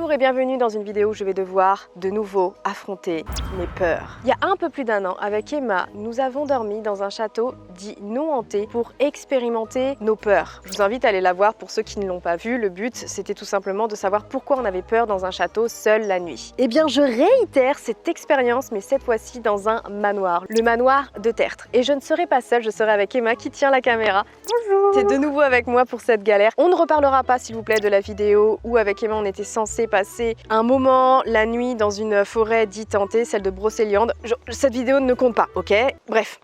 Bonjour et bienvenue dans une vidéo où je vais devoir de nouveau affronter mes peurs. Il y a un peu plus d'un an, avec Emma, nous avons dormi dans un château dit non hanté pour expérimenter nos peurs. Je vous invite à aller la voir pour ceux qui ne l'ont pas vu. Le but, c'était tout simplement de savoir pourquoi on avait peur dans un château seul la nuit. Eh bien, je réitère cette expérience, mais cette fois-ci dans un manoir, le manoir de Tertre. Et je ne serai pas seule, je serai avec Emma qui tient la caméra. Bonjour! T'es de nouveau avec moi pour cette galère. On ne reparlera pas, s'il vous plaît, de la vidéo où avec Emma on était censé passer un moment la nuit dans une forêt dite hantée, celle de Brocéliande. Cette vidéo ne compte pas, ok? Bref.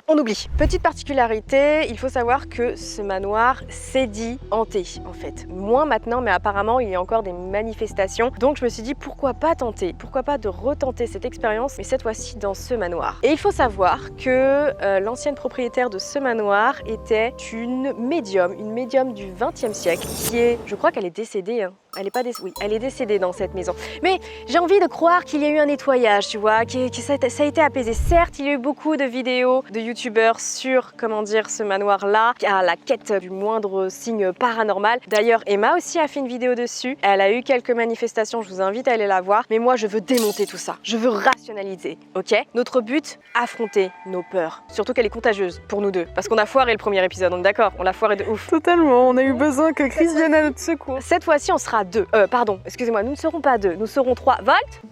On oublie. Petite particularité, il faut savoir que ce manoir s'est dit hanté en fait. Moins maintenant, mais apparemment il y a encore des manifestations. Donc je me suis dit pourquoi pas tenter, pourquoi pas de retenter cette expérience, mais cette fois-ci dans ce manoir. Et il faut savoir que l'ancienne propriétaire de ce manoir était une médium du XXe siècle qui est, je crois qu'elle est décédée, hein. Elle est pas oui, elle est décédée dans cette maison. Mais j'ai envie de croire qu'il y a eu un nettoyage, tu vois, que ça a été apaisé. Certes, il y a eu beaucoup de vidéos de youtubeurs sur, comment dire, ce manoir-là, à la quête du moindre signe paranormal. D'ailleurs, Emma aussi a fait une vidéo dessus. Elle a eu quelques manifestations, je vous invite à aller la voir. Mais moi, je veux démonter tout ça. Je veux rationaliser, ok? Notre but, affronter nos peurs. Surtout qu'elle est contagieuse pour nous deux. Parce qu'on a foiré le premier épisode, on est d'accord? On l'a foiré de ouf. Totalement, on a eu besoin que Chris vienne à notre secours. Cette fois-ci, on sera deux. Pardon, excusez-moi, nous ne serons pas deux, nous serons trois. Volt?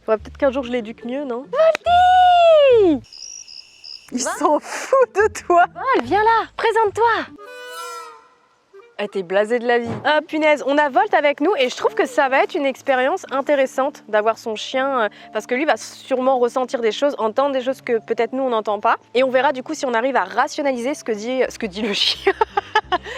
Faudrait peut-être qu'un jour je l'éduque mieux, non? Voldy! Il s'en fout de toi. Vol, viens là, présente-toi! Elle était blasée de la vie. Ah punaise, on a Volt avec nous et je trouve que ça va être une expérience intéressante d'avoir son chien parce que lui va sûrement ressentir des choses, entendre des choses que peut-être nous on n'entend pas. Et on verra du coup si on arrive à rationaliser ce que dit le chien.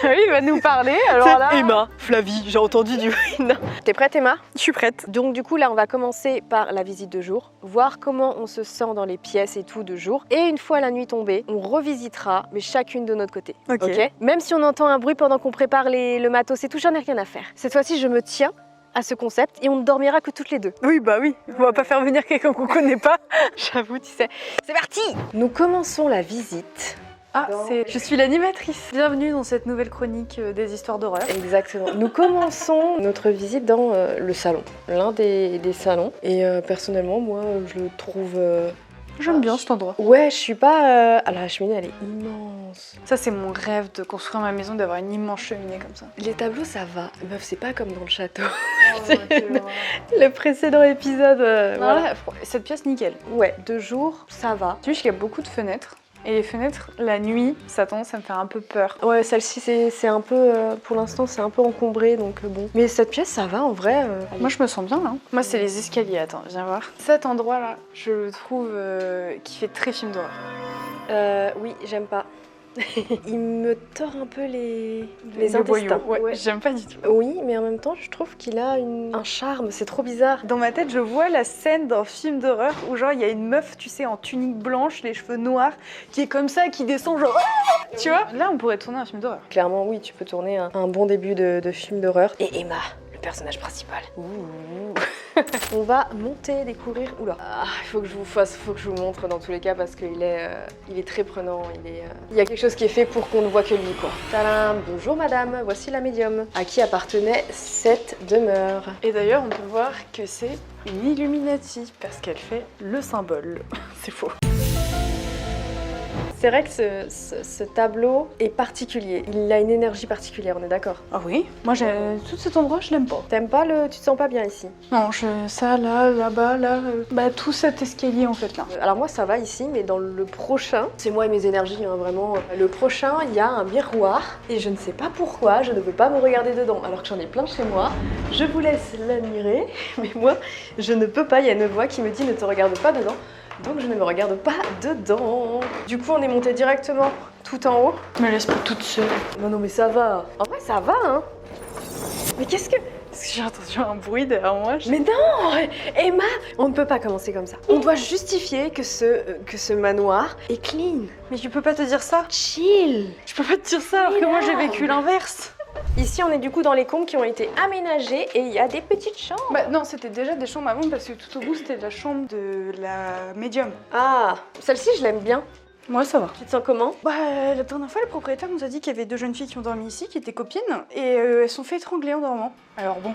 Oui, il va nous parler, alors là... Emma, Flavie, j'ai entendu du... Non. T'es prête Emma? Je suis prête. Donc du coup là on va commencer par la visite de jour, voir comment on se sent dans les pièces et tout de jour. Et une fois la nuit tombée, on revisitera, mais chacune de notre côté. Ok. Même si on entend un bruit pendant qu'on prépare le matos et tout, j'en ai rien à faire. Cette fois-ci je me tiens à ce concept et on ne dormira que toutes les deux. Oui, bah oui, on va pas faire venir quelqu'un qu'on connaît pas. J'avoue, tu sais. C'est parti! Nous commençons la visite. Ah, je suis l'animatrice. Bienvenue dans cette nouvelle chronique des histoires d'horreur. Exactement. Nous commençons notre visite dans le salon, l'un des salons. Et personnellement, moi, je le trouve... J'aime bien cet endroit. Ouais, je suis pas... Ah, la cheminée, elle est immense. Ça, c'est mon rêve de construire ma maison, d'avoir une immense cheminée comme ça. Les tableaux, ça va. Meuf, c'est pas comme dans le château. Oh, Le précédent épisode... Voilà. Cette pièce, nickel. Ouais, de jour, ça va. Tu sais qu'il y a beaucoup de fenêtres. Et les fenêtres, la nuit, ça a tendance à me faire un peu peur. Ouais, celle-ci, c'est un peu... pour l'instant, c'est un peu encombré, donc bon. Mais cette pièce, ça va, en vrai. Moi, je me sens bien, là. Moi, c'est les escaliers. Attends, viens voir. Cet endroit-là, je le trouve qui fait très film d'horreur. Oui, j'aime pas. Il me tord un peu les Le intestins. boyau. Ouais, j'aime pas du tout. Oui, mais en même temps, je trouve qu'il a un charme, c'est trop bizarre. Dans ma tête, je vois la scène d'un film d'horreur où genre il y a une meuf, tu sais, en tunique blanche, les cheveux noirs, qui est comme ça, qui descend genre... Tu vois? Là, on pourrait tourner un film d'horreur. Clairement, oui, tu peux tourner un bon début de film d'horreur. Et Emma, le personnage principal. On va monter, découvrir... Oula, il faut que je vous montre dans tous les cas parce qu'il est très prenant. Il y a quelque chose qui est fait pour qu'on ne voit que lui, quoi. Tadam! Bonjour madame, voici la médium. À qui appartenait cette demeure? Et d'ailleurs, on peut voir que c'est une Illuminati parce qu'elle fait le symbole. C'est faux. C'est vrai que ce tableau est particulier. Il a une énergie particulière, on est d'accord? Ah oui? Moi, tout cet endroit, je l'aime pas. T'aimes pas tu te sens pas bien ici? Non, ça, là, là-bas, là... bah, tout cet escalier, en fait, là. Alors moi, ça va ici, mais dans le prochain, c'est moi et mes énergies, hein, vraiment. Le prochain, il y a un miroir, et je ne sais pas pourquoi, je ne veux pas me regarder dedans, alors que j'en ai plein chez moi. Je vous laisse l'admirer, mais moi, je ne peux pas. Il y a une voix qui me dit « ne te regarde pas dedans ». Donc je ne me regarde pas dedans. Du coup, on est monté directement tout en haut. Me laisse pas toute seule. Non, mais ça va. En vrai, ça va, hein. Mais qu'est-ce que... Parce que j'ai entendu un bruit derrière moi. Mais non, Emma, on ne peut pas commencer comme ça. On doit justifier que ce manoir est clean. Mais tu peux pas te dire ça? Chill. Je peux pas te dire ça alors que moi j'ai vécu l'inverse. Ici, on est du coup dans les combles qui ont été aménagés et il y a des petites chambres. Bah non, c'était déjà des chambres avant parce que tout au bout, c'était la chambre de la médium. Ah, celle-ci, je l'aime bien. Moi, ça va. Tu te sens comment? Bah, la dernière fois, le propriétaire nous a dit qu'il y avait 2 jeunes filles qui ont dormi ici, qui étaient copines, et elles sont fait étrangler en dormant. Alors bon,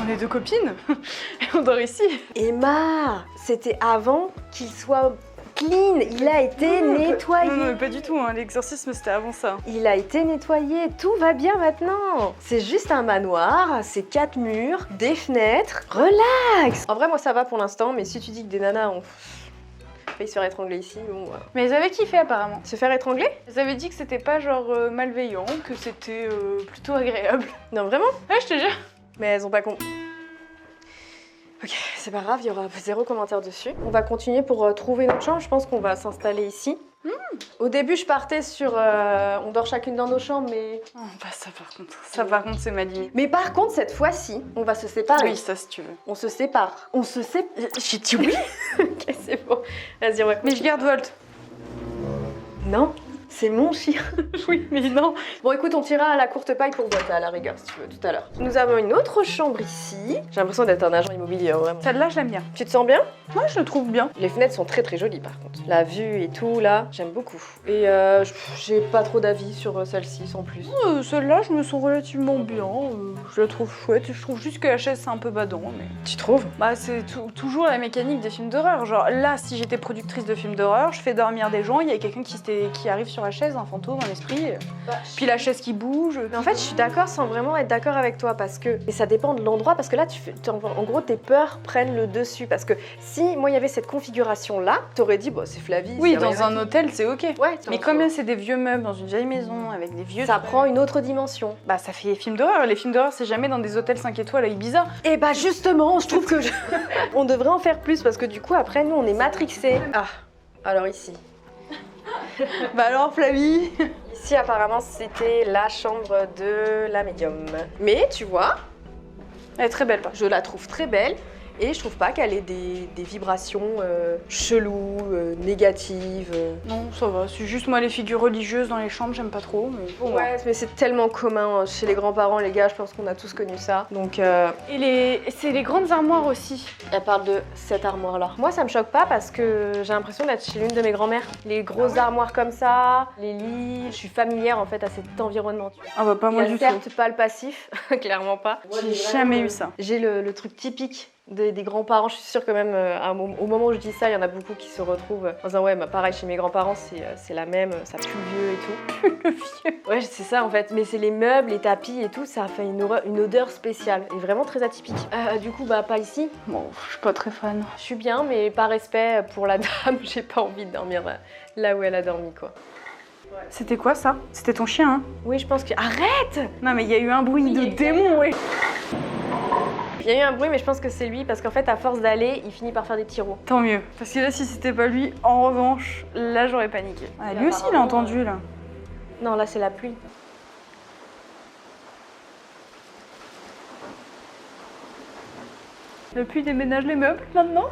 on est 2 copines, et on dort ici. Emma, c'était avant qu'il soit clean, il a été nettoyé. Non, mais pas du tout, hein. L'exorcisme c'était avant ça. Il a été nettoyé, tout va bien maintenant. C'est juste un manoir, c'est 4 murs, des fenêtres, relax. En vrai, moi ça va pour l'instant, mais si tu dis que des nanas ont failli se faire étrangler ici, bon... Mais ils avaient kiffé apparemment. Se faire étrangler? Ils avaient dit que c'était pas genre malveillant, que c'était plutôt agréable. Non, vraiment? Ouais, je te jure. Mais elles ont pas compris. Ok, c'est pas grave, il y aura 0 commentaire dessus. On va continuer pour trouver notre chambre. Je pense qu'on va s'installer ici. Au début, je partais sur... on dort chacune dans nos chambres, mais... Oh, bah ça par contre, c'est ma limite. Mais par contre, cette fois-ci, on va se séparer. Oui, ça si tu veux. On se sépare. On se sépare. J'ai dit oui. Ok, c'est bon. Vas-y, ouais. Mais je garde Volt. Non, c'est mon chien. Oui, mais non. Bon, écoute, on tirera à la courte paille pour Volt, à la rigueur, si tu veux, tout à l'heure. Nous avons une autre chambre ici. J'ai l'impression d'être un agent immobilier, vraiment. Celle-là, je l'aime bien. Tu te sens bien? Moi, je le trouve bien. Les fenêtres sont très très jolies par contre. La vue et tout là, j'aime beaucoup. Et j'ai pas trop d'avis sur celle-ci sans plus. Celle-là, je me sens relativement bien. Je la trouve chouette. Je trouve juste que la chaise, c'est un peu badant. Mais... Tu trouves? Bah, c'est toujours la mécanique des films d'horreur. Genre là, si j'étais productrice de films d'horreur, je fais dormir des gens, il y a quelqu'un qui arrive sur la chaise, un fantôme, un esprit. Puis la chaise qui bouge. Mais en fait, je suis d'accord sans vraiment être d'accord avec toi parce que... Et ça dépend de l'endroit parce que là, en gros, tes peurs prennent le dessus. Parce que si moi, il y avait cette configuration-là, t'aurais dit, bon, c'est Flavie. Oui, dans un hôtel, c'est ok. Ouais, mais comme là, c'est des vieux meubles dans une vieille maison avec des vieux... Ça prend une autre dimension. Bah, ça fait films d'horreur. Les films d'horreur, c'est jamais dans des hôtels 5 étoiles à Ibiza. Et bah justement, je trouve que... on devrait en faire plus parce que du coup, après, nous, on est matrixés. Ah, alors ici. Bah alors, Flavie. Ici, apparemment, c'était la chambre de la médium. Mais, tu vois... Elle est très belle, je la trouve très belle. Et je trouve pas qu'elle ait des vibrations cheloues, négatives. Non, ça va. C'est juste moi les figures religieuses dans les chambres, j'aime pas trop. Mais bon, ouais, mais c'est tellement commun chez les grands-parents, les gars. Je pense qu'on a tous connu ça. Donc. Et c'est les grandes armoires aussi. Elle parle de cette armoire-là. Moi, ça me choque pas parce que j'ai l'impression d'être chez l'une de mes grand-mères. Les grosses armoires comme ça, les lits. Je suis familière en fait à cet environnement. Tu vois. Ah bah pas moi du tout. Certes, pas le passif, clairement pas. J'ai jamais eu ça. J'ai le truc typique des grands-parents. Je suis sûre que même au moment où je dis ça, il y en a beaucoup qui se retrouvent en disant ouais, bah, pareil chez mes grands-parents, c'est la même, ça pue le vieux et tout. Le vieux. Ouais, c'est ça en fait. Mais c'est les meubles, les tapis et tout, ça fait une odeur spéciale et vraiment très atypique. Du coup, bah pas ici. Bon, je suis pas très fan. Je suis bien, mais par respect pour la dame, j'ai pas envie de dormir là où elle a dormi quoi. C'était quoi ça? C'était ton chien, hein? Oui, je pense que... Arrête! Non mais il y a eu un bruit de démon, ouais. Il y a eu un bruit, mais je pense que c'est lui, parce qu'en fait, à force d'aller, il finit par faire des petits roues. Tant mieux. Parce que là, si c'était pas lui, en revanche, là, j'aurais paniqué. Ah, lui aussi, il a entendu, là. Non, là, c'est la pluie. La pluie déménage les meubles, maintenant?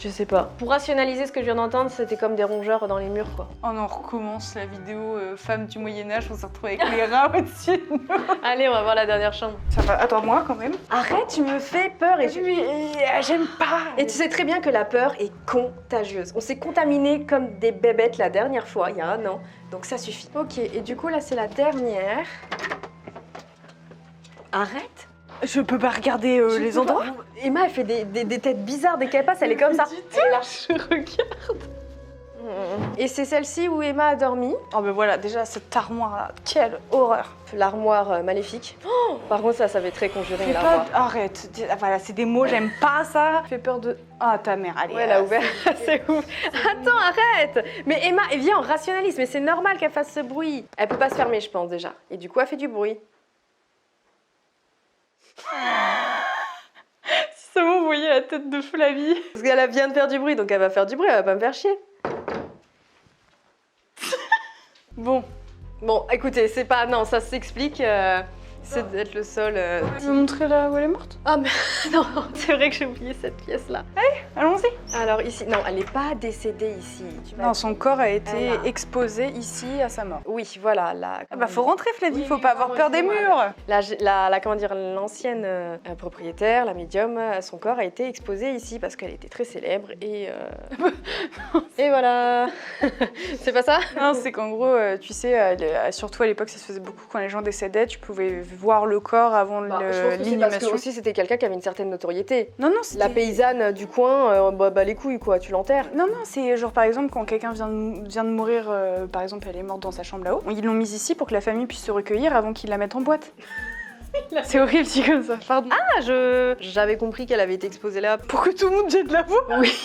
Je sais pas. Pour rationaliser ce que je viens d'entendre, c'était comme des rongeurs dans les murs, quoi. Oh non, on recommence la vidéo femme du Moyen-Âge, on s'est retrouvé avec les rats au-dessus de nous. Allez, on va voir la dernière chambre. Ça va, attends-moi quand même. Arrête, tu me fais peur et j'aime pas. Et tu sais très bien que la peur est contagieuse. On s'est contaminés comme des bébêtes la dernière fois, il y a un an, donc ça suffit. Ok, et du coup là c'est la dernière. Arrête. Je peux pas regarder les endroits. Emma, elle fait des têtes bizarres dès qu'elle passe, elle est comme ça. Elle est là. Je regarde. Et c'est celle-ci où Emma a dormi. Oh ben voilà, déjà cette armoire-là, quelle horreur. L'armoire maléfique. Oh, par contre, ça fait très conjurer l'armoire. Arrête, voilà, c'est des mots, j'aime pas ça. Fait peur de... Ah, ta mère, allez. Ouais, elle a ouvert, c'est ouf. Attends, arrête. Mais Emma, elle vient en rationaliste, mais c'est normal qu'elle fasse ce bruit. Elle peut pas se fermer, je pense, déjà. Et du coup, elle fait du bruit. Si seulement vous voyez la tête de Flavie. Parce qu'elle vient de faire du bruit, donc elle va faire du bruit, elle va pas me faire chier. Bon, écoutez, c'est pas... Non, ça s'explique. c'est d'être le sol. Tu veux montrer là où elle est morte? Ah mais non, c'est vrai que j'ai oublié cette pièce-là. Allons-y. Alors ici, non, elle n'est pas décédée ici. Non, son corps a été Elle a- exposé ici à sa mort. Oui, voilà, là. Ah bah faut rentrer Flavie, faut pas avoir peur des murs. Comment dire, l'ancienne propriétaire, la médium, son corps a été exposé ici parce qu'elle était très célèbre et et voilà. C'est pas ça? Non, c'est qu'en gros, tu sais, surtout à l'époque, ça se faisait beaucoup quand les gens décédaient, tu pouvais voir le corps avant Je pense que c'est parce que l'inhumation. aussi c'était quelqu'un qui avait une certaine notoriété. Non, non, c'était... La paysanne du coin, bah les couilles quoi, tu l'enterres. Non, non, c'est genre par exemple quand quelqu'un vient de mourir, par exemple elle est morte dans sa chambre là-haut, ils l'ont mise ici pour que la famille puisse se recueillir avant qu'ils la mettent en boîte. C'est horrible dit comme ça, pardon. Ah, j'avais compris qu'elle avait été exposée là. Pour que tout le monde jette la voix. Oui.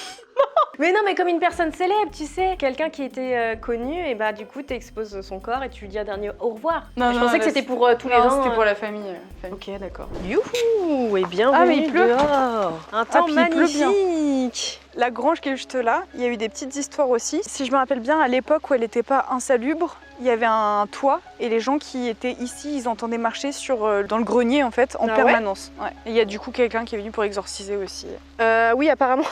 Mais non, mais comme une personne célèbre, tu sais, quelqu'un qui était connu, et bah du coup t'exposes son corps et tu lui dis un dernier au revoir. Non, Je non, pensais que là, c'était pour tous les Non, gens. c'était pour la famille. Ok, d'accord. Youhou, et bienvenue Ah, mais il pleut. dehors. Un temps puis il pleut bien. magnifique. La grange qui est juste là, il y a eu des petites histoires aussi. Si je me rappelle bien, à l'époque où elle n'était pas insalubre, il y avait un toit et les gens qui étaient ici, ils entendaient marcher dans le grenier en fait, en Ah permanence. Ouais. Et il y a du coup quelqu'un qui est venu pour exorciser aussi. Oui, apparemment,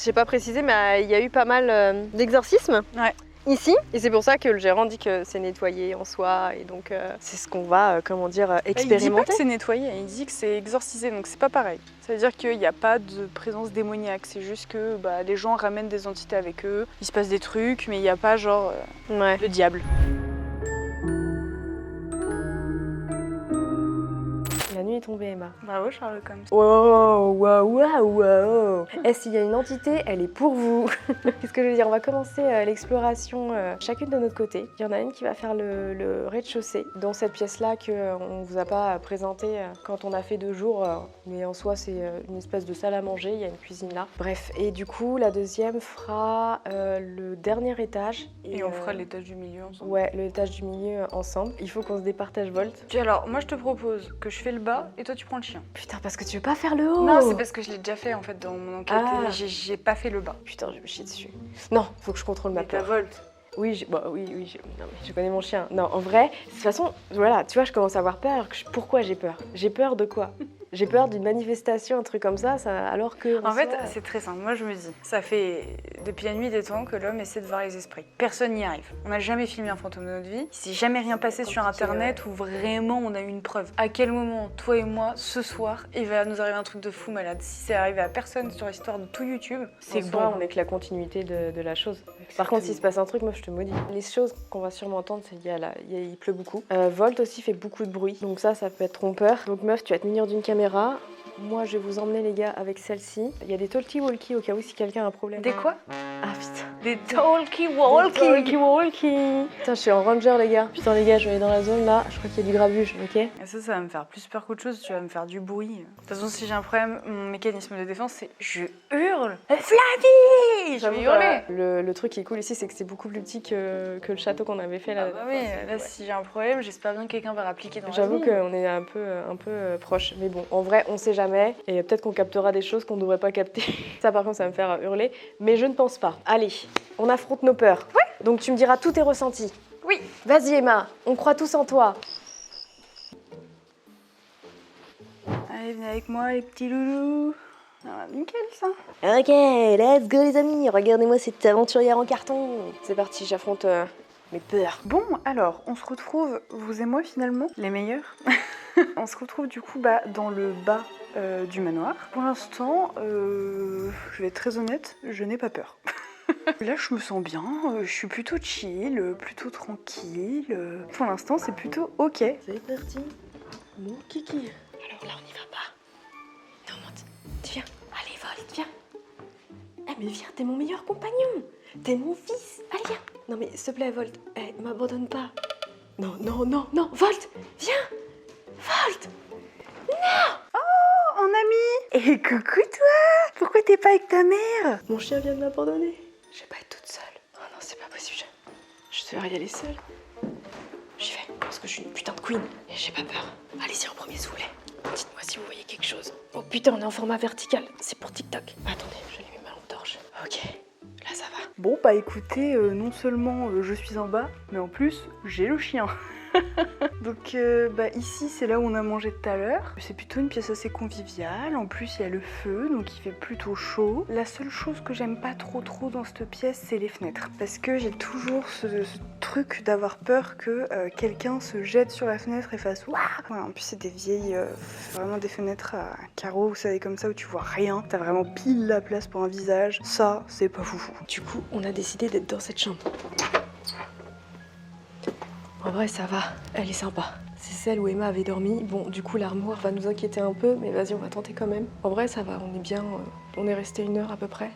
j'ai pas précisé, mais il y a eu pas mal d'exorcismes. Ouais. Ici, et c'est pour ça que le gérant dit que c'est nettoyé en soi, et donc c'est ce qu'on va, comment dire, Il dit pas expérimenter. que c'est nettoyé, il dit que c'est exorcisé, donc c'est pas pareil. Ça veut dire qu'il n'y a pas de présence démoniaque, c'est juste que les gens ramènent des entités avec eux, il se passe des trucs, mais il n'y a pas genre Ouais. le diable. La nuit est tombée, Emma. Bravo Charles comme ça. Wow, wow, wow, wow. Et s'il y a une entité, elle est pour vous. Qu'est-ce que je veux dire? On va commencer l'exploration chacune de notre côté. Il y en a une qui va faire le rez-de-chaussée, dans cette pièce-là qu'on ne vous a pas présentée quand on a fait 2 jours. Mais en soi, c'est une espèce de salle à manger, il y a une cuisine là. Bref, et du coup, la deuxième fera le dernier étage. Et on fera l'étage du milieu ensemble. Ouais, l'étage du milieu ensemble. Il faut qu'on se départage Volt. Alors, moi je te propose que je fais le bas et toi tu prends le chien. Putain, parce que tu veux pas faire le haut? Non, c'est parce que je l'ai déjà fait en fait dans mon enquête Ah. et j'ai pas fait le bas. Putain, je me chie dessus. Non, faut que je contrôle ma Mais t'as peur. Volt. Oui, non, mais je connais mon chien. Non, en vrai, de toute façon, voilà, tu vois, je commence à avoir peur. Pourquoi j'ai peur? J'ai peur de quoi? J'ai peur d'une manifestation, un truc comme ça alors que... En fait, c'est très simple. Moi, je me dis, ça fait depuis la nuit des temps que l'homme essaie de voir les esprits. Personne n'y arrive. On n'a jamais filmé un fantôme de notre vie. Il s'est jamais rien passé sur Internet où vraiment on a eu une preuve. À quel moment, toi et moi, ce soir, il va nous arriver un truc de fou malade? Si c'est arrivé à personne sur l'histoire de tout YouTube, c'est C'est bon. bon, on est que la continuité de la chose. Par contre, s'il se passe un truc, moi je te maudis. Les choses qu'on va sûrement entendre, c'est il pleut beaucoup. Volt aussi fait beaucoup de bruit, donc ça peut être trompeur. Donc meuf, tu vas te munir d'une caméra. Moi, je vais vous emmener les gars avec celle-ci. Il y a des talkie-walkie au cas où si quelqu'un a un problème. Des quoi? Ah putain. Des talkie-walkie. Talkie-walkie. Putain, je suis en ranger les gars. Putain les gars, je vais aller dans la zone là. Je crois qu'il y a du grabuge, ok? Et ça va me faire plus peur qu'autre chose. Tu vas me faire du bruit. De toute façon, si j'ai un problème, mon mécanisme de défense, c'est je hurle. Flavie! Je vais hurler. Le truc qui est cool ici, c'est que c'est beaucoup plus petit que le château qu'on avait fait là. Ah bah oui, là si j'ai un problème, j'espère bien que quelqu'un va l'appliquer dans la J'avoue vie. qu'on est un peu proche, mais bon, en vrai, on sait jamais, et peut-être qu'on captera des choses qu'on ne devrait pas capter. Ça, par contre, ça va me faire hurler, mais je ne pense pas. Allez, on affronte nos peurs. Ouais. Donc tu me diras tous tes ressentis. Oui. Vas-y Emma, on croit tous en toi. Allez, venez avec moi les petits loulous. Ah, nickel ça. Ok, let's go les amis, regardez-moi cette aventurière en carton. C'est parti, j'affronte mes peurs. Bon, alors, on se retrouve, vous et moi finalement, les meilleurs. On se retrouve du coup dans le bas du manoir. Pour l'instant, je vais être très honnête, je n'ai pas peur. Là, je me sens bien, je suis plutôt chill, plutôt tranquille. Pour l'instant, c'est plutôt ok. C'est parti, mon kiki. Alors là, on n'y va pas. Non, monte, viens. Allez, Volt, viens. Eh, mais viens, t'es mon meilleur compagnon. T'es mon fils. Allez, viens. Non, mais s'il te plaît, Volt, m'abandonne pas. Non, Volt, viens. Volt. Oh, en ami. Et coucou toi. Pourquoi t'es pas avec ta mère? Mon chien vient de m'abandonner. Je vais pas être toute seule. Oh non, c'est pas possible. Je devrais y aller seule. J'y vais, parce que je suis une putain de queen. Et j'ai pas peur. Allez-y en premier soulet. Dites-moi si vous voyez quelque chose. Oh putain, on est en format vertical. C'est pour TikTok. Attendez, je lui mets ma lampe torche. Ok, là ça va. Bon, écoutez, non seulement je suis en bas, mais en plus, j'ai le chien. Donc ici c'est là où on a mangé tout à l'heure. C'est plutôt une pièce assez conviviale. En plus il y a le feu donc il fait plutôt chaud. La seule chose que j'aime pas trop dans cette pièce c'est les fenêtres. Parce que j'ai toujours ce truc d'avoir peur que quelqu'un se jette sur la fenêtre et fasse waouh. Voilà, en plus c'est des vieilles, vraiment des fenêtres à carreaux, vous savez comme ça où tu vois rien. T'as vraiment pile la place pour un visage. Ça c'est pas foufou. Du coup on a décidé d'être dans cette chambre. En vrai ça va, elle est sympa. C'est celle où Emma avait dormi. Bon du coup l'armoire va nous inquiéter un peu, mais vas-y on va tenter quand même. En vrai ça va, on est bien, on est resté 1 heure à peu près.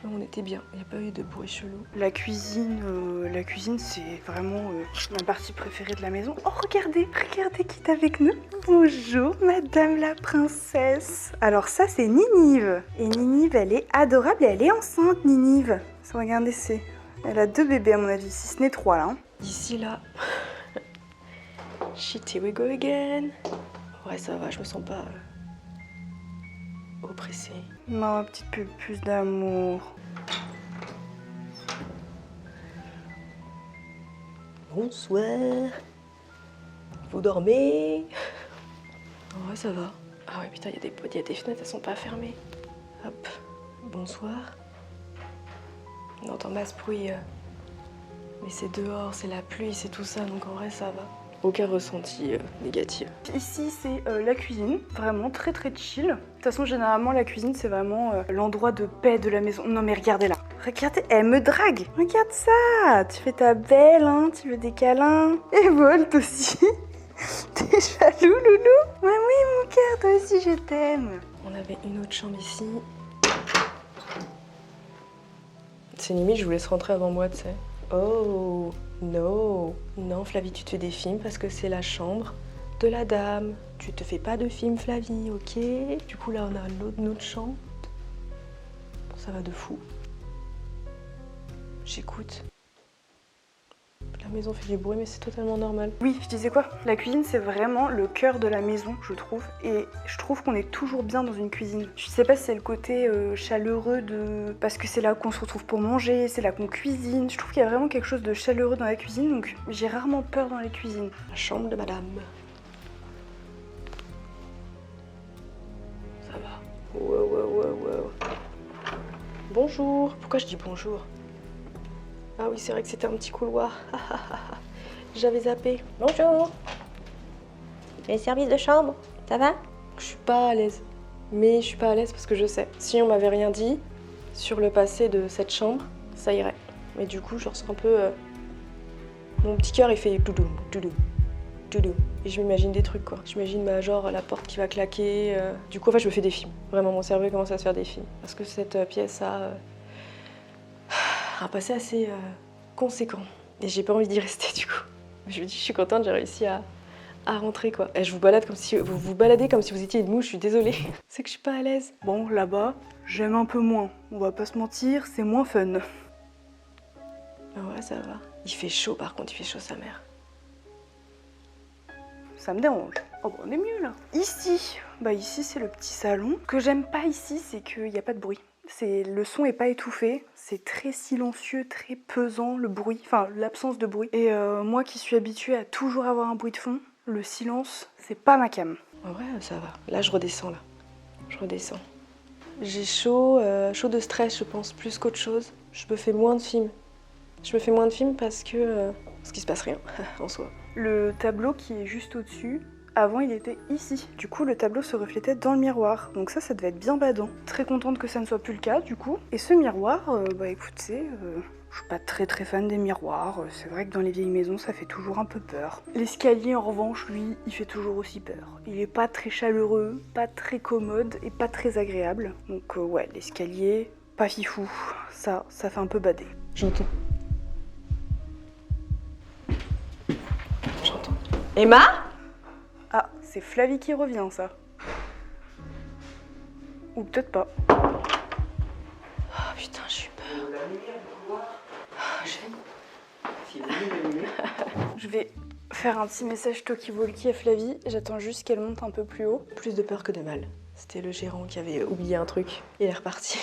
On était bien, il n'y a pas eu de bruit chelou. La cuisine c'est vraiment ma partie préférée de la maison. Oh regardez qui est avec nous. Bonjour madame la princesse. Alors ça c'est Ninive. Et Ninive elle est adorable et elle est enceinte Ninive. Regardez elle a 2 bébés à mon avis, si ce n'est 3 là. Hein. Ici là, shit here we go again. Ouais ça va, je me sens pas oppressée. Ma petite plus d'amour. Bonsoir. Vous dormez? Ouais ça va. Ah ouais putain, il y a des fenêtres, elles sont pas fermées. Hop, bonsoir. On entend masse bruit. Mais c'est dehors, c'est la pluie, c'est tout ça, donc en vrai ça va. Aucun ressenti négatif. Ici c'est la cuisine, vraiment très chill. De toute façon généralement la cuisine c'est vraiment l'endroit de paix de la maison. Non mais regardez là, regardez, elle me drague. Regarde ça, tu fais ta belle, hein, tu veux des câlins. Et Volt aussi. T'es jaloux loulou? Bah oui mon cœur, toi aussi je t'aime. On avait une autre chambre ici. C'est limite, je vous laisse rentrer avant moi, tu sais. Oh, non. Non, Flavie, tu te fais des films parce que c'est la chambre de la dame. Tu te fais pas de films, Flavie, ok? Du coup, là, on a notre chambre. Ça va de fou. J'écoute. La maison fait du bruit, mais c'est totalement normal. Oui, je disais quoi? La cuisine, c'est vraiment le cœur de la maison, je trouve. Et je trouve qu'on est toujours bien dans une cuisine. Je sais pas si c'est le côté chaleureux de... Parce que c'est là qu'on se retrouve pour manger, c'est là qu'on cuisine. Je trouve qu'il y a vraiment quelque chose de chaleureux dans la cuisine, donc j'ai rarement peur dans les cuisines. La chambre de madame. Ça va. Wow. Bonjour. Pourquoi je dis bonjour? Ah oui, c'est vrai que c'était un petit couloir. J'avais zappé. Bonjour. Les services de chambre, ça va? Je suis pas à l'aise. Mais je suis pas à l'aise parce que je sais. Si on m'avait rien dit sur le passé de cette chambre, ça irait. Mais du coup, je ressens un peu... Mon petit cœur, il fait doudou. Et je m'imagine des trucs, quoi. J'imagine genre la porte qui va claquer. Du coup, en fait, je me fais des films. Vraiment, mon cerveau commence à se faire des films. Parce que cette pièce a... un passé assez conséquent. Et j'ai pas envie d'y rester du coup. Je me dis, je suis contente, j'ai réussi à rentrer quoi. Et je vous balade comme si vous baladez comme si vous étiez une mouche, je suis désolée. C'est que je suis pas à l'aise. Bon, là-bas, j'aime un peu moins. On va pas se mentir, c'est moins fun. Ah ouais, ça va. Il fait chaud par contre, il fait chaud sa mère. Ça me dérange. Oh bah on est mieux là. Ici, ici c'est le petit salon. Ce que j'aime pas ici, c'est qu'il n'y a pas de bruit. Le son est pas étouffé, c'est très silencieux, très pesant le bruit, enfin l'absence de bruit. Et moi qui suis habituée à toujours avoir un bruit de fond, le silence, c'est pas ma came. En vrai, ça va. Là, je redescends là. Je redescends. J'ai chaud, chaud de stress, je pense, plus qu'autre chose. Je me fais moins de films. Je me fais moins de films parce qu'il se passe rien en soi. Le tableau qui est juste au-dessus, avant il était ici. Du coup le tableau se reflétait dans le miroir. Donc ça devait être bien badant. Très contente que ça ne soit plus le cas du coup. Et ce miroir, écoutez, je suis pas très fan des miroirs. C'est vrai que dans les vieilles maisons ça fait toujours un peu peur. L'escalier en revanche lui, il fait toujours aussi peur. Il est pas très chaleureux, pas très commode et pas très agréable. Donc ouais, l'escalier, pas fifou. Ça fait un peu bader. J'entends. Emma? Ah, c'est Flavie qui revient, ça. Ou peut-être pas. Oh putain, j'ai eu peur. Je vais faire un petit message talkie-walkie à Flavie. J'attends juste qu'elle monte un peu plus haut. Plus de peur que de mal. C'était le gérant qui avait oublié un truc. Il est reparti.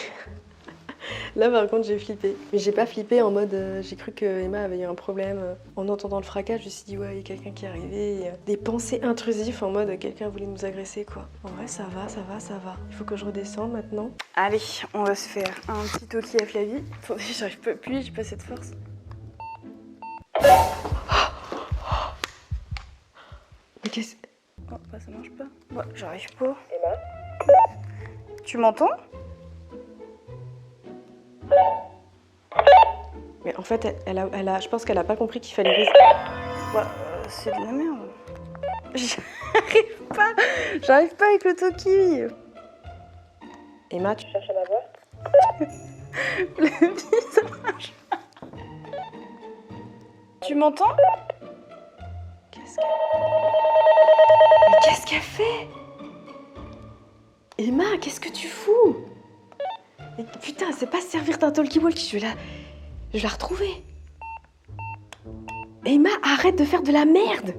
Là par contre j'ai flippé. Mais j'ai pas flippé en mode j'ai cru que Emma avait eu un problème. En entendant le fracas, je me suis dit ouais, il y a quelqu'un qui est arrivé. Et, des pensées intrusives en mode quelqu'un voulait nous agresser quoi. En vrai ça va, ça va, ça va. Il faut que je redescende maintenant. Allez, on va se faire un petit toki à Flavie. Attendez, j'arrive pas à appuyer, j'ai pas cette force. Mais qu'est-ce... Oh, bah ça marche pas. Ouais, j'arrive pas. Emma, tu m'entends? Mais en fait, je pense qu'elle a pas compris qu'il fallait rester. Bah, c'est de la merde. J'arrive pas avec le toki. Emma, tu cherches à m'avoir? Le pied, ça marche pas. Tu m'entends? Mais qu'est-ce qu'elle fait? Emma, qu'est-ce que tu fous? Mais putain, c'est pas se servir d'un talkie-walkie, je vais la retrouver. Emma, arrête de faire de la merde.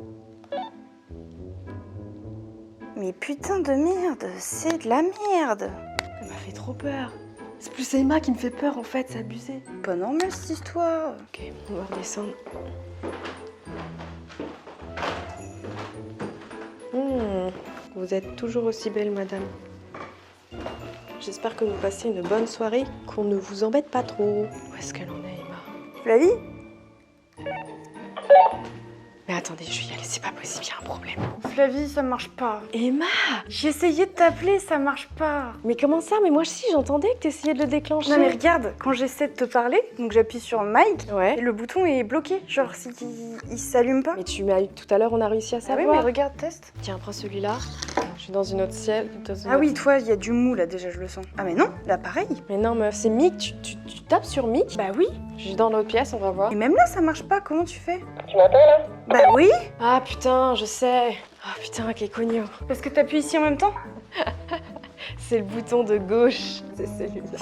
Mais putain de merde, c'est de la merde. Elle m'a fait trop peur. C'est plus Emma qui me fait peur en fait, c'est abusé. Pas normal cette histoire. Ok, on va redescendre. Vous êtes toujours aussi belle, madame. J'espère que vous passez une bonne soirée, qu'on ne vous embête pas trop. Où est-ce qu'elle en est, Emma? Flavie? Mais attendez, je vais y aller, c'est pas possible, il y a un problème. Flavie, ça marche pas. Emma! J'ai essayé de t'appeler, ça marche pas. Mais comment ça? Mais moi aussi, j'entendais que t'essayais de le déclencher. Non mais regarde, quand j'essaie de te parler, donc j'appuie sur mic, Ouais. et le bouton est bloqué. Genre, il s'allume pas. Mais tu m'as eu tout à l'heure, on a réussi à Ah oui, savoir. mais regarde, test. Tiens, prends celui-là. Je suis dans une autre ciel. Ah oui, toi, il y a du mou là déjà, je le sens. Ah mais non, là pareil. Mais non, meuf, c'est Mick. Tu tapes sur Mick? Bah oui. Je suis dans l'autre pièce, on va voir. Et même là, ça marche pas. Comment tu fais? Tu m'entends là? Bah oui. Ah putain, je sais. Ah putain, quel cogno. Parce que t'appuies ici en même temps. C'est le bouton de gauche. C'est celui-là.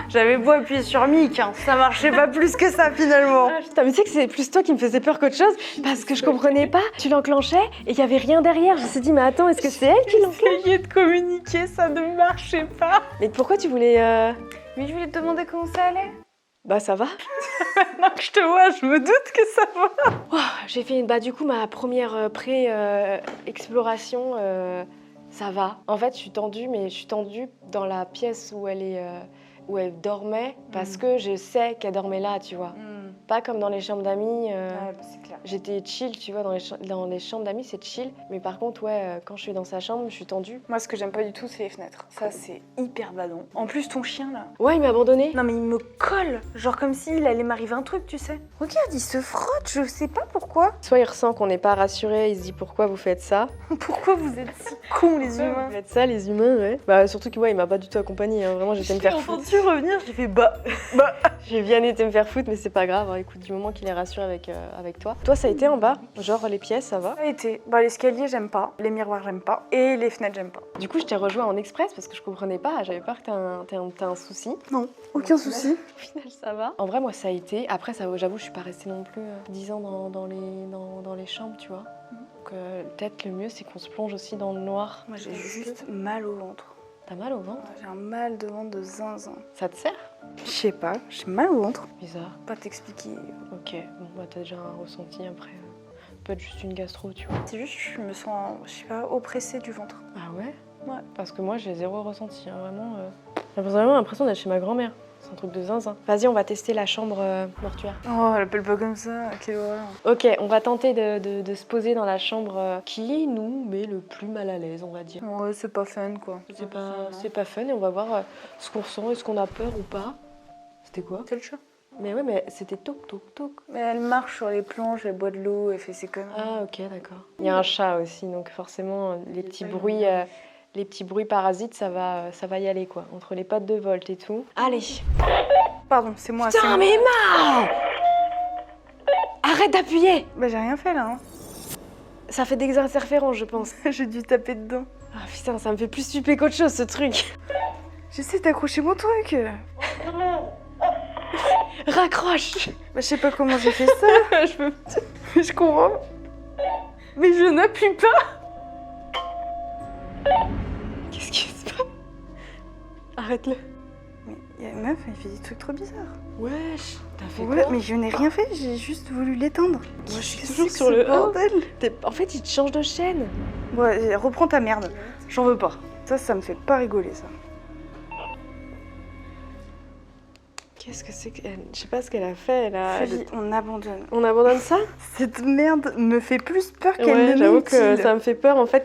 J'avais beau appuyer sur mic, hein, ça marchait pas plus que ça finalement. Ah putain, mais tu sais que c'est plus toi qui me faisait peur qu'autre chose parce que je comprenais pas. Tu l'enclenchais et il y avait rien derrière. Je me suis dit, mais attends, est-ce que c'est elle qui l'enclenche? J'essayais de communiquer, ça ne marchait pas. Mais pourquoi tu voulais. Mais je voulais te demander comment ça allait. Bah ça va. Maintenant que je te vois, je me doute que ça va. Oh, j'ai fait du coup ma première pré-exploration. Ça va. En fait, je suis tendue, mais je suis tendue dans la pièce où où elle dormait parce que je sais qu'elle dormait là, tu vois. Pas comme dans les chambres d'amis. C'est clair. J'étais chill, tu vois, dans les chambres d'amis, c'est chill. Mais par contre, ouais, quand je suis dans sa chambre, je suis tendue. Moi, ce que j'aime pas du tout, c'est les fenêtres. Ça, c'est hyper badon. En plus, ton chien, là. Ouais, il m'a abandonné. Non, mais il me colle. Genre comme s'il allait m'arriver un truc, tu sais. Regarde, il se frotte, je sais pas pourquoi. Soit il ressent qu'on n'est pas rassuré, il se dit pourquoi vous faites ça. Pourquoi vous êtes si cons, les humains? Vous faites ça, les humains, ouais. Bah, surtout que, ouais, il m'a pas du tout accompagné. Hein. Vraiment, j'étais me faire foutre. J'ai entendu revenir, j'ai fait bah. J'ai bien été me faire foutre, mais c'est pas grave. Hein. Écoute, du moment qu'il est rassuré avec toi. Toi, ça a été en bas? Genre, les pièces, ça va? Ça a été. Bah, l'escalier, j'aime pas. Les miroirs, j'aime pas. Et les fenêtres, j'aime pas. Du coup, je t'ai rejoint en express parce que je comprenais pas. J'avais peur que t'as un souci. Non, aucun souci. Au final, ça va. En vrai, moi, ça a été. Après, ça, j'avoue, je suis pas restée non plus 10 ans dans les chambres, tu vois. Donc, peut-être le mieux, c'est qu'on se plonge aussi dans le noir. Moi, j'ai juste mal au ventre. T'as mal au ventre? J'ai un mal de ventre de zinzin. Ça te sert? Je sais pas, j'ai mal au ventre. Bizarre. Pas t'expliquer. Ok, bon, bah, t'as déjà un ressenti après. Peut-être juste une gastro, tu vois. C'est juste, je me sens, je sais pas, oppressée du ventre. Ah ouais? Ouais. Parce que moi, j'ai zéro ressenti, hein, vraiment. J'ai vraiment l'impression d'être chez ma grand-mère. C'est un truc de zinzin. Vas-y, on va tester la chambre mortuaire. Oh, elle appelle pas comme ça, quelle horreur. Ok, on va tenter de se poser dans la chambre qui nous met le plus mal à l'aise, on va dire. Ouais, c'est pas fun, quoi. C'est pas fun et on va voir ce qu'on ressent, est-ce qu'on a peur ou pas. C'était quoi? C'est le chat. Mais ouais, mais c'était toc toc toc. Mais elle marche sur les planches, elle boit de l'eau, elle fait ses conneries. Ah ok, d'accord. Il y a un chat aussi, donc forcément les petits bruits parasites, ça va y aller quoi. Entre les pattes de Volt et tout. Allez. Pardon, c'est moi. Putain, mais Emma! Arrête d'appuyer! Bah j'ai rien fait là. Hein. Ça fait des interférences, je pense. J'ai dû taper dedans. Ah putain, ça me fait plus flipper qu'autre chose ce truc. J'essaie d'accrocher mon truc. Raccroche! Bah je sais pas comment j'ai fait ça. Je comprends. Mais je n'appuie pas. Qu'est-ce qui se passe? Arrête-le. Meuf, il fait des trucs trop bizarres. Wesh, t'as fait Ouais, quoi? mais je n'ai rien fait, j'ai juste voulu l'éteindre. Moi, je suis Qu'est-ce toujours que sur ce le 1. bordel. En fait, il te change de chaîne. Ouais, reprends ta merde. J'en veux pas. Ça me fait pas rigoler, ça. Qu'est-ce que c'est que... Je sais pas ce qu'elle a fait, là. Feli, on abandonne. On abandonne ça? Cette merde me fait plus peur qu'elle Ouais, ne j'avoue m'est que utile. ça me fait peur, en fait.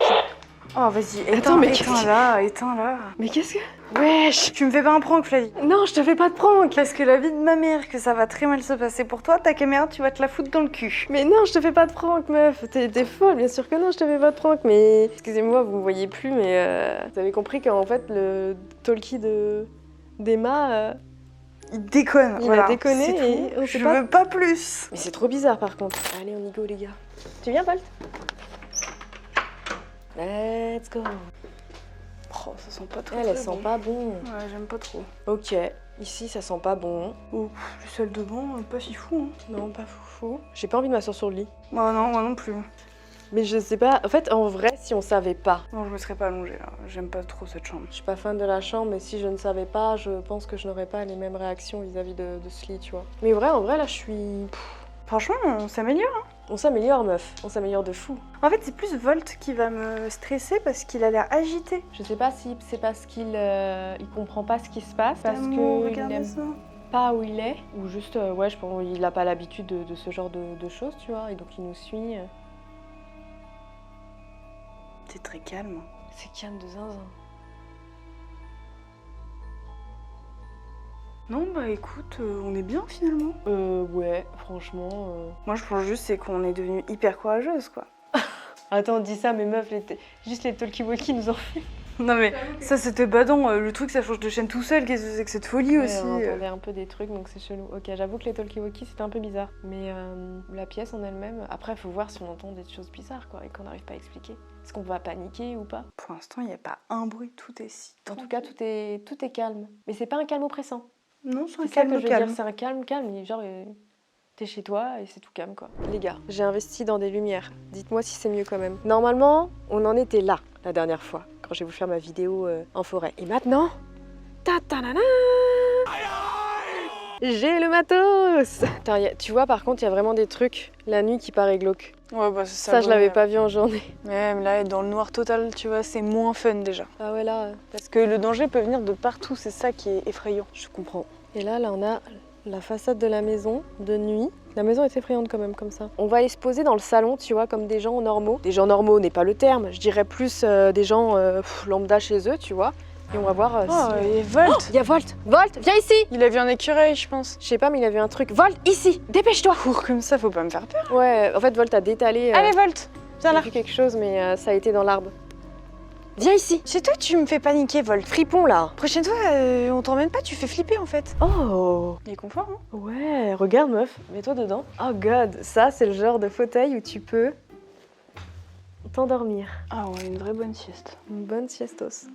Oh, vas-y, Attends, mais qu'est-ce éteins-la, éteins-la. Mais qu'est-ce que... Wesh! Tu me fais pas un prank, Flavie. Non, je te fais pas de prank! Parce que la vie de ma mère, que ça va très mal se passer pour toi, ta caméra, tu vas te la foutre dans le cul. Mais non, je te fais pas de prank, meuf. T'es folle, bien sûr que non, je te fais pas de prank. Mais excusez-moi, vous me voyez plus, mais vous avez compris qu'en fait, le talkie d'Emma, Il déconne, il voilà. a déconné c'est et tout. on sait Je pas. veux pas plus. Mais c'est trop bizarre par contre. Allez, on y go, les gars. Tu viens, Bolt? Let's go. Oh, ça sent pas trop. Elle sent pas bon. Ouais, j'aime pas trop. Ok, ici ça sent pas bon. Oh, le sel de bain, pas si fou. Hein. Non, pas foufou. J'ai pas envie de m'asseoir sur le lit. Bah non, moi non plus. Mais je sais pas. En fait, en vrai, si on savait pas. Non, je me serais pas allongée là. J'aime pas trop cette chambre. Je suis pas fan de la chambre, mais si je ne savais pas, je pense que je n'aurais pas les mêmes réactions vis-à-vis de ce lit, tu vois. Mais en vrai, là, je suis. Franchement, on s'améliore. Hein. On s'améliore, meuf. On s'améliore de fou. En fait, c'est plus Volt qui va me stresser parce qu'il a l'air agité. Je sais pas si c'est parce qu'il il comprend pas ce qui se passe, parce Amour, qu'il regardez n'aime ça. pas où il est, ou juste, ouais, je pense qu'il a pas l'habitude de ce genre de choses, tu vois, et donc il nous suit. T'es très calme. C'est calme de zinzin. Non, bah écoute, on est bien finalement. Ouais, franchement. Moi, je pense juste c'est qu'on est devenu hyper courageuse, quoi. Attends, dis ça, mais meuf, juste les talkie-walkie nous ont fait. Non mais ça c'était badant, le truc ça change de chaîne tout seul, qu'est-ce que c'est que cette folie aussi On entendait un peu des trucs, donc c'est chelou. Ok, j'avoue que les talkie-walkie c'était un peu bizarre. Mais la pièce en elle-même, après il faut voir si on entend des choses bizarres quoi, et qu'on n'arrive pas à expliquer. Est-ce qu'on va paniquer ou pas? Pour l'instant, il n'y a pas un bruit, tout est si. En tout cas, tout est calme. Mais c'est pas un calme oppressant. Non, c'est un C'est ça que calme je veux calme. dire, c'est un calme, genre t'es chez toi et c'est tout calme quoi. Les gars, j'ai investi dans des lumières. Dites-moi si c'est mieux quand même. Normalement, on en était là la dernière fois, quand j'ai voulu faire ma vidéo en forêt. Et maintenant, ta-ta-na-na, j'ai le matos. Attends, tu vois, par contre, il y a vraiment des trucs la nuit qui paraît glauque. Ouais, bah c'est Ça, je l'avais pas vu en journée. Même là, être dans le noir total, tu vois, c'est moins fun déjà. Ah ouais, là, Parce que le danger peut venir de partout, c'est ça qui est effrayant. je comprends. Et là, on a la façade de la maison de nuit. La maison est effrayante quand même comme ça. On va aller se poser dans le salon, tu vois, comme des gens normaux. Des gens normaux n'est pas le terme, je dirais plus des gens lambda chez eux, tu vois. Et on va voir Et Volt Il y a Volt! Volt, viens ici! Il a vu un écureuil, je pense. Je sais pas, mais il a vu un truc. Volt, ici! Dépêche-toi! Cours comme ça, faut pas me faire peur. Ouais, en fait, Volt a détalé. Allez, Volt Viens il là. a vu quelque chose, mais ça a été dans l'arbre. Viens ici! Chez toi, tu me fais paniquer, Volt. Fripon, là! Prochaine fois, on t'emmène pas, tu fais flipper en fait. Oh! Il est confort, hein. Ouais, regarde, meuf, mets-toi dedans. Oh god, ça, c'est le genre de fauteuil où tu peux t'endormir. Ah ouais, une vraie bonne sieste. Une bonne siestos.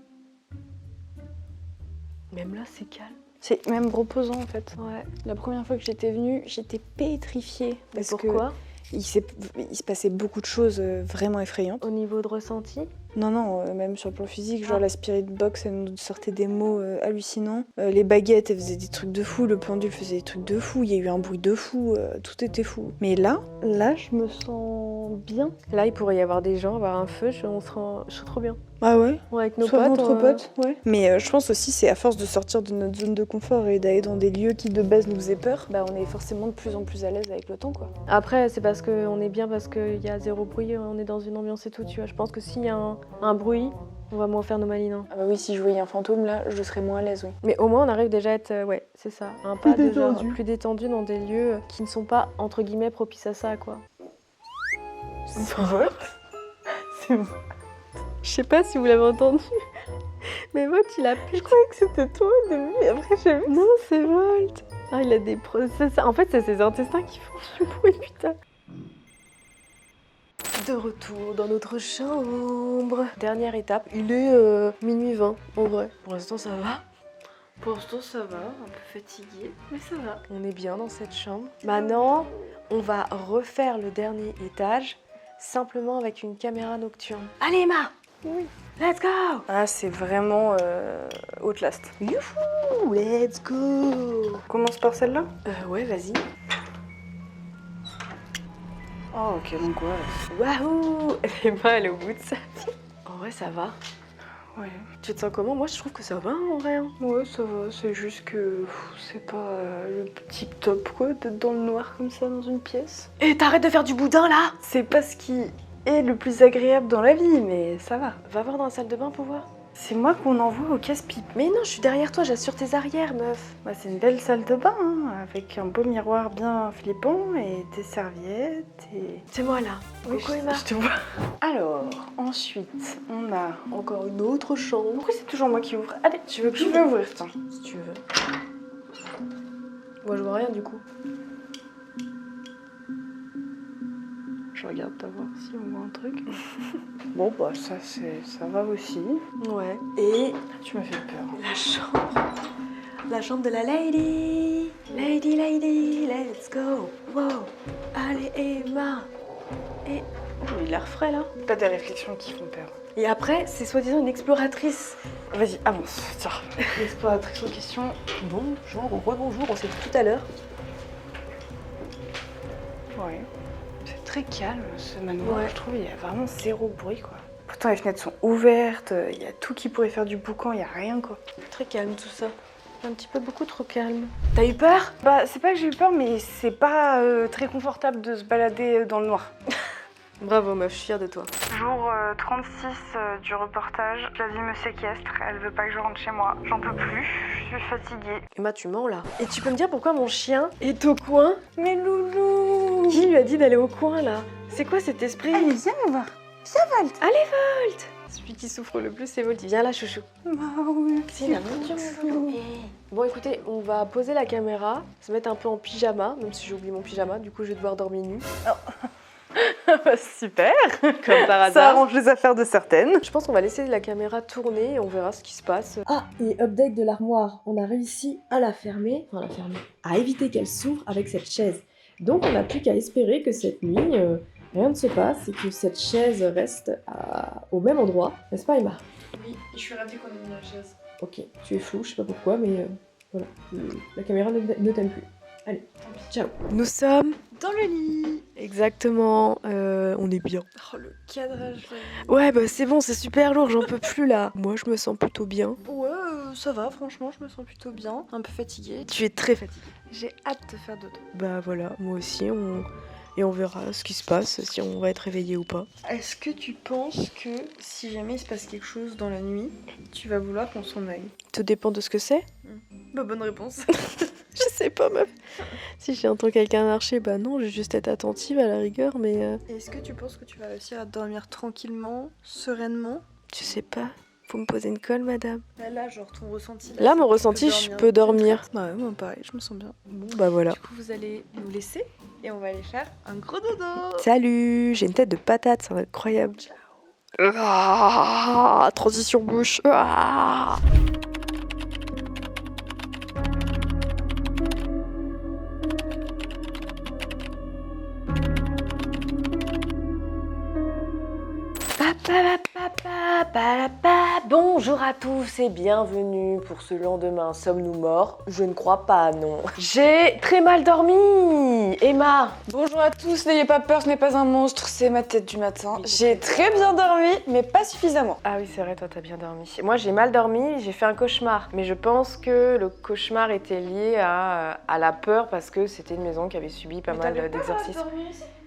Même là, c'est calme. C'est même reposant en fait. Ouais. La première fois que j'étais venue, j'étais pétrifiée. Mais pourquoi? Il se passait beaucoup de choses vraiment effrayantes. Au niveau de ressenti? Non, même sur le plan physique, genre la spirit box, elle nous sortait des mots hallucinants. Les baguettes, elles faisaient des trucs de fou, le pendule faisait des trucs de fou, il y a eu un bruit de fou, tout était fou. Mais là, je me sens bien. Là, il pourrait y avoir des gens, avoir un feu, je serais trop bien. Ah ouais? Ouais, avec nos Soit potes. entre potes, ouais. Mais je pense aussi c'est à force de sortir de notre zone de confort et d'aller dans des lieux qui de base nous faisaient peur, bah on est forcément de plus en plus à l'aise avec le temps quoi. Après, c'est parce qu'on est bien, parce qu'il y a zéro bruit, on est dans une ambiance et tout, tu vois. Je pense que s'il y a un bruit, on va moins faire nos malins. Ah bah oui, si je voyais un fantôme là, je serais moins à l'aise, oui. Mais au moins, on arrive déjà à être, ouais, c'est ça, un pas Plus déjà détendu. plus détendu dans des lieux qui ne sont pas, entre guillemets, propices à ça, quoi. C'est vrai. C'est vrai. Je sais pas si vous l'avez entendu, mais Volt, il a pu. Je croyais que c'était toi au début, et après j'ai vu. Non, c'est Volt. Ah, il a des en fait, c'est ses intestins qui font du bruit, putain. De retour dans notre chambre. Dernière étape, il est minuit 20, en vrai. Pour l'instant, ça va. Pour l'instant ça va, un peu fatiguée, mais ça va. On est bien dans cette chambre. Maintenant, on va refaire le dernier étage, simplement avec une caméra nocturne. Allez, Emma! Oui. Let's go. Ah, c'est vraiment Outlast. Youhou, let's go. On commence par celle-là? Ouais, vas-y. Oh, ok, donc ouais. Waouh, Emma, elle est au bout de sa vie. En vrai, ça va. Ouais. Tu te sens comment? Moi, je trouve que ça va en vrai. Ouais, ça va, c'est juste que c'est pas le petit top quoi, d'être dans le noir comme ça dans une pièce. Et t'arrêtes de faire du boudin là. C'est pas ce qui est le plus agréable dans la vie, mais ça va. Va voir dans la salle de bain pour voir. C'est moi qu'on envoie au casse-pipe. Mais non, je suis derrière toi, j'assure tes arrières, meuf. Bah, c'est une belle salle de bain, hein, avec un beau miroir bien flippant et des serviettes et... C'est moi là. Oui, Coucou Emma. je te vois. Alors, ensuite, on a... Encore une autre chambre. Pourquoi c'est toujours moi qui ouvre? Allez, Tu veux que je vais ouvrir, tiens. Si tu veux. Moi, je vois rien du coup. Je regarde d'abord si on voit un truc. Bon, bah ça va aussi. Ouais. Et Tu m'as fait peur. la chambre. La chambre de la lady. Lady, let's go. Wow. Allez Emma. Et oh, il a l'air frais là. Pas des réflexions qui font peur. Et après, c'est soi-disant une exploratrice. Vas-y, avance, tiens. L'exploratrice en question. Bonjour, rebonjour, on s'est dit tout à l'heure. Ouais. C'est très calme ce manoir, Ouais. je trouve. Il y a vraiment zéro bruit, quoi. Pourtant, les fenêtres sont ouvertes, il y a tout qui pourrait faire du boucan, il y a rien, quoi. Très calme tout ça. Un petit peu beaucoup trop calme. T'as eu peur? Bah, c'est pas que j'ai eu peur, mais c'est pas très confortable de se balader dans le noir. Bravo meuf, je suis fière de toi. Jour 36 du reportage, la vie me séquestre, elle veut pas que je rentre chez moi. J'en peux plus, je suis fatiguée. Emma, tu mens là. Et tu peux me dire pourquoi mon chien est au coin? Mais loulou! Qui lui a dit d'aller au coin là? C'est quoi cet esprit? Allez, viens me voir. Viens, Volt! Volt! Celui qui souffre le plus, c'est Volt. Viens là, chouchou. C'est la monture, mon loulou. Bon, écoutez, on va poser la caméra, se mettre un peu en pyjama, même si j'ai oublié mon pyjama, du coup je vais devoir dormir nu. Super! Comme par hasard. Ça arrange les affaires de certaines. Je pense qu'on va laisser la caméra tourner et on verra ce qui se passe. Ah, et update de l'armoire. On a réussi à la fermer, à éviter qu'elle s'ouvre avec cette chaise. Donc on n'a plus qu'à espérer que cette nuit, rien ne se passe et que cette chaise reste au même endroit. N'est-ce pas Emma? Oui, je suis ravie qu'on ait mis la chaise. Ok, tu es flou, je sais pas pourquoi, mais voilà. La caméra ne t'aime plus. Allez, ciao. Nous sommes Dans le lit. exactement, on est bien. Oh, le cadrage. Ouais, bah c'est bon, c'est super lourd, j'en peux plus là. Moi, je me sens plutôt bien. Ouais, ça va, franchement, je me sens plutôt bien. Un peu fatiguée. Tu es très fatiguée. J'ai hâte de faire dodo. Bah voilà, moi aussi, et on verra ce qui se passe, si on va être réveillé ou pas. Est-ce que tu penses que si jamais il se passe quelque chose dans la nuit, tu vas vouloir qu'on s'en aille? Tout dépend de ce que c'est. Bah, bonne réponse. Je sais pas, meuf. Si j'entends quelqu'un marcher, bah non, je vais juste être attentive à la rigueur, mais Est-ce que tu penses que tu vas réussir à dormir tranquillement, sereinement? je sais pas. Faut me poser une colle, madame. Là, genre ton ressenti. Là, mon ressenti, je peux dormir. Bah ouais, moi pareil, je me sens bien. Bon, bah voilà. Du coup, vous allez nous laisser et on va aller faire un gros dodo. Salut, j'ai une tête de patate, ça va être incroyable. Ah, transition bouche. Ah. Bonjour à tous et bienvenue pour ce lendemain. Sommes-nous morts? Je ne crois pas, non. J'ai très mal dormi. Emma. Bonjour à tous, n'ayez pas peur, ce n'est pas un monstre, c'est ma tête du matin. J'ai très bien dormi, mais pas suffisamment. Ah oui, c'est vrai, toi t'as bien dormi. Moi j'ai mal dormi, j'ai fait un cauchemar. Mais je pense que le cauchemar était lié à la peur parce que c'était une maison qui avait subi pas mal d'exercices.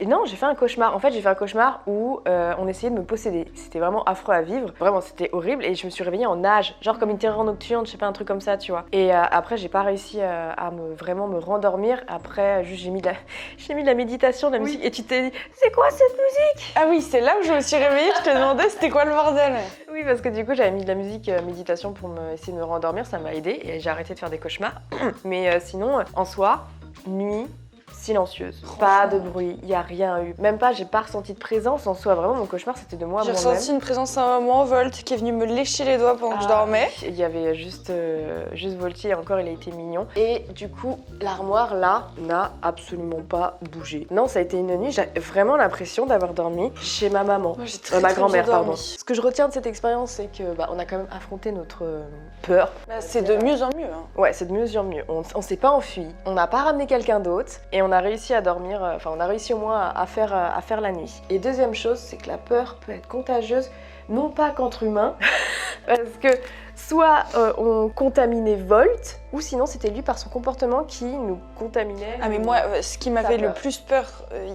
Et non, j'ai fait un cauchemar. En fait, j'ai fait un cauchemar où on essayait de me posséder. C'était vraiment affreux à vivre. Vraiment, c'était horrible. Et je me suis réveillée en nage, genre comme une terreur nocturne, je sais pas, un truc comme ça, tu vois. Et après, j'ai pas réussi à vraiment me rendormir. Après, juste j'ai mis de la méditation, de la musique. Et tu t'es dit, c'est quoi cette musique? Ah oui, c'est là où je me suis réveillée, je te demandais c'était quoi le bordel. Oui, parce que du coup, j'avais mis de la musique méditation pour essayer de me rendormir. Ça m'a aidé et j'ai arrêté de faire des cauchemars. Mais sinon, en soi, nuit, silencieuse. Pas de bruit, il n'y a rien eu. Même pas, j'ai pas ressenti de présence en soi. Vraiment, mon cauchemar, c'était de moi à J'ai moi-même. ressenti une présence à un moment, Volt, qui est venu me lécher les doigts pendant que je dormais. Il y avait juste Volti, et encore, il a été mignon. Et du coup, l'armoire, là, n'a absolument pas bougé. Non, ça a été une nuit, j'ai vraiment l'impression d'avoir dormi chez ma maman. Moi, j'ai très, Ma très grand-mère, bien dormi. pardon. Ce que je retiens de cette expérience, c'est que on a quand même affronté notre peur. Bah, c'est de mieux en mieux. Hein. Ouais, c'est de mieux en mieux. On s'est pas enfui, on n'a pas ramené quelqu'un d'autre et on a réussi à dormir, on a réussi au moins à faire la nuit. Et deuxième chose, c'est que la peur peut être contagieuse, non pas qu'entre humains, parce que soit on contaminait Volt, ou sinon c'était lui par son comportement qui nous contaminait. Ah mais moi, ce qui m'avait peur. le plus peur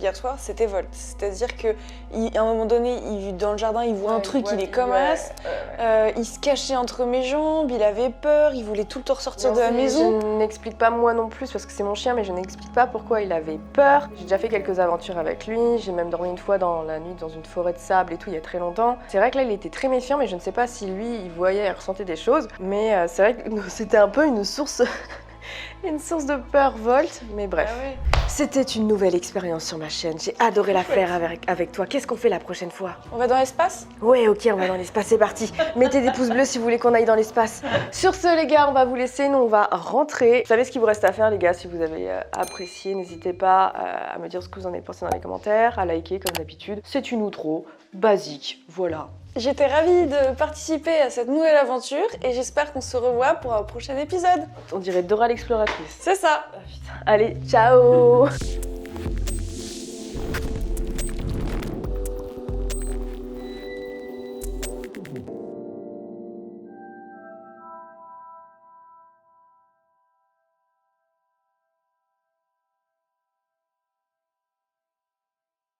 hier soir, c'était Volt. C'est-à-dire que à un moment donné, dans le jardin, il voit un truc, il est comme as. Il se cachait entre mes jambes, il avait peur, il voulait tout le temps ressortir de la maison. Je n'explique pas moi non plus parce que c'est mon chien, mais je n'explique pas pourquoi il avait peur. J'ai déjà fait quelques aventures avec lui, j'ai même dormi une fois dans la nuit dans une forêt de sable et tout il y a très longtemps. C'est vrai que là il était très méfiant, mais je ne sais pas si lui il voyait et ressentait des choses. Mais c'est vrai que c'était un peu une source de peur, Volt, mais bref. Ah ouais. C'était une nouvelle expérience sur ma chaîne, j'ai adoré la faire avec toi. Qu'est-ce qu'on fait la prochaine fois? On va dans l'espace? Ouais, ok, on va dans l'espace, c'est parti. Mettez des pouces bleus si vous voulez qu'on aille dans l'espace. Sur ce, les gars, on va vous laisser, nous on va rentrer. Vous savez ce qu'il vous reste à faire, les gars, si vous avez apprécié, n'hésitez pas à me dire ce que vous en avez pensé dans les commentaires, à liker comme d'habitude. C'est une outro basique, voilà. J'étais ravie de participer à cette nouvelle aventure et j'espère qu'on se revoit pour un prochain épisode. On dirait Dora l'exploratrice. C'est ça. Allez, ciao.